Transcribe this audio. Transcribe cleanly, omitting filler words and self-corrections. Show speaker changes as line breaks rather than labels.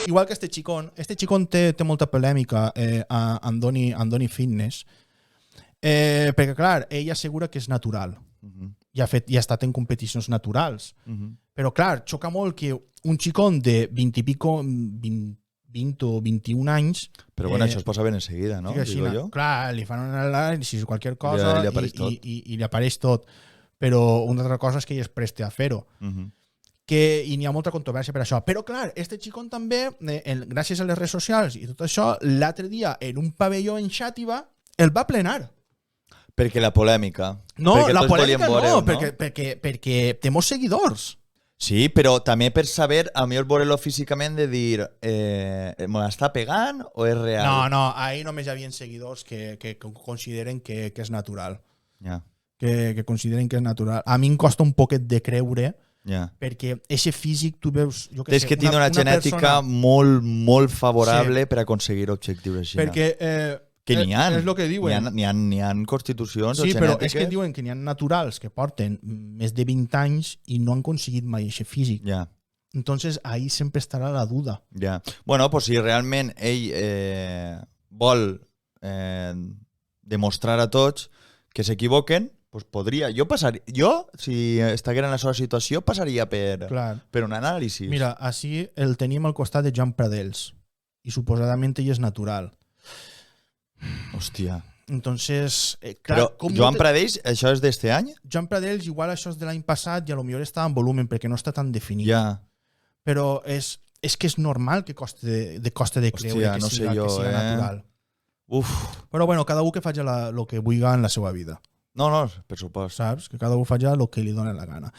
igual que este xicón té molta polèmica a Andoni Fitness, perquè, clar, ell assegura que és natural. I ha estat en competicions naturals. Però, clar, xoca molt que un xicón de 20 i pico, 20 o 21 anys...
Però bueno, això es posa ben en seguida, no? Digo jo.
Clar, li fan una anàlisi, qualsevol cosa, i li apareix tot. Però una altra cosa és que ell es preste a fer-ho. I n'hi ha molta controvèrsia per això. Però, clar, este xicón també, gràcies a les redes socials i tot això, l'altre dia, en un pavelló en Xàtiva, el va plenar.
Perquè la polèmica.
No, la polèmica no, perquè té molts seguidors.
Sí, però també per saber, a millor veure-lo físicament, de dir, me l'està pegant o és real?
No, ahir només hi havia seguidors que consideren que és natural.
Ja.
Que consideren que és natural. A mi em costa un poquet de creure, perquè aquest físic, tu veus...
És que té una genètica molt favorable per aconseguir objectius així.
Perquè...
Que n'hi ha.
És el que diuen.
N'hi ha constitucions o
genètiques. Sí, però és que diuen que n'hi ha naturals que porten més de 20 anys i no han aconseguit mai aquest físic.
Ja.
Entonces, ahí sempre estarà la duda.
Ja. Bueno, pues si realment ell vol demostrar a tots que s'equivoquen, pues podria. Jo, si estiguera en la seva situació, passaria per un anàlisi.
Mira, així el tenim al costat de Joan Pradells i suposadament ell és natural.
Hòstia.
Entonces,
clar, però Joan Pradells, això és d'este any?
Joan Pradells, igual això és de l'any passat i a lo millor està en volumen perquè no està tan definit.
Ja.
Però és que és normal que coste de creure que siga natural.
Uf.
Però bueno, cada un que faci el que vulgui en la seva vida.
No, per supost.
Saps? Que cada un faci el que li doni la gana.